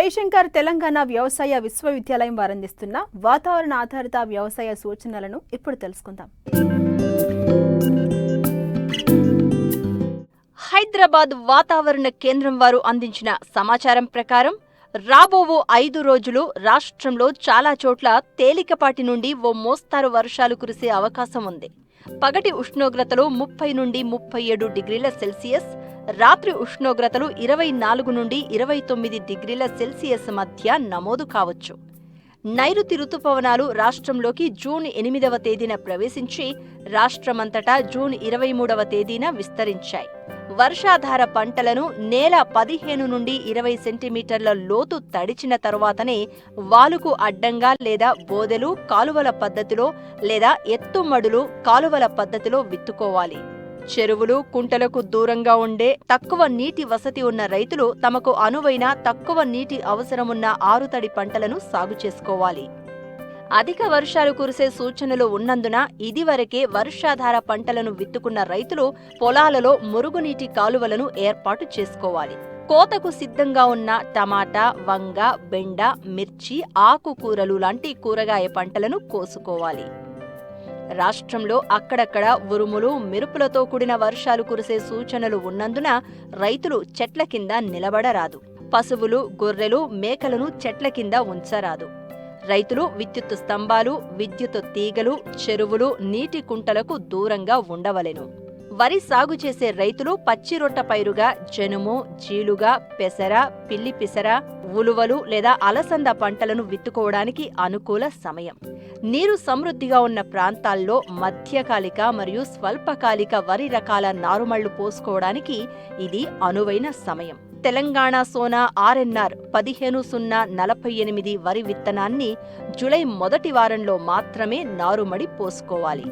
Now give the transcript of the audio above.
జయశంకర్ తెలంగాణ వ్యవసాయ విశ్వవిద్యాలయం వారందిస్తున్న వాతావరణ ఆధారిత వ్యవసాయ సూచనలను ఇప్పుడు తెలుసుకుందాం. హైదరాబాద్ వాతావరణ కేంద్రం వారు అందించిన సమాచారం ప్రకారం రాబో 5 రోజులు రాష్ట్రంలో చాలా చోట్ల తేలికపాటి నుండి ఓ మోస్తారు వర్షాలు కురిసే అవకాశం ఉంది. పగటి ఉష్ణోగ్రతలు 30 నుండి 37 డిగ్రీల సెల్సియస్, రాత్రి ఉష్ణోగ్రతలు 24 నుండి 29 డిగ్రీల సెల్సియస్ మధ్య నమోదు కావచ్చు. నైరుతి రుతుపవనాలు రాష్ట్రంలోకి జూన్ 8వ తేదీన ప్రవేశించి రాష్ట్రమంతటా జూన్ 23వ తేదీన విస్తరించాయి. వర్షాధార పంటలను నేల 15 నుండి 20 సెంటీమీటర్ల లోతు తడిచిన తరువాతనే వాలుకు అడ్డంగా లేదా బోదెలు కాలువల పద్ధతిలో లేదా ఎత్తుమడులు కాలువల పద్ధతిలో విత్తుకోవాలి. చెరువులు, కుంటలకు దూరంగా ఉండే తక్కువ నీటి వసతి ఉన్న రైతులు తమకు అనువైన తక్కువ నీటి అవసరమున్న ఆరుతడి పంటలను సాగు చేసుకోవాలి. అధిక వర్షాలు కురిసే సూచనలు ఉన్నందున ఇదివరకే వర్షాధార పంటలను విత్తుకున్న రైతులు పొలాలలో మురుగునీటి కాలువలను ఏర్పాటు చేసుకోవాలి. కోతకు సిద్ధంగా ఉన్న టమాటా, వంగ, బెండ, మిర్చి, ఆకుకూరలు లాంటి కూరగాయ పంటలను కోసుకోవాలి. రాష్ట్రంలో అక్కడక్కడ ఉరుములు, మెరుపులతో కూడిన వర్షాలు కురిసే సూచనలు ఉన్నందున రైతులు చెట్ల కింద నిలబడరాదు. పశువులు, గొర్రెలు, మేకలను చెట్ల కింద ఉంచరాదు. రైతులు విద్యుత్ స్తంభాలు, విద్యుత్ తీగలు, చెరువులు, నీటి కుంటలకు దూరంగా ఉండవలెను. వరి సాగు చేసే రైతులు పచ్చిరొట్ట పైరుగా జనుము, జీలుగా, పెసర, పిల్లి పిసర, ఉలువలు లేదా అలసంద పంటలను విత్తుకోవడానికి అనుకూల సమయం. నీరు సమృద్ధిగా ఉన్న ప్రాంతాల్లో మధ్యకాలిక మరియు స్వల్పకాలిక వరి రకాల నారుమళ్లు పోసుకోవడానికి ఇది అనువైన సమయం. తెలంగాణ సోనా RNR 15-048 వరి విత్తనాన్ని జూలై మొదటి వారంలో మాత్రమే నారుమడి పోసుకోవాలి.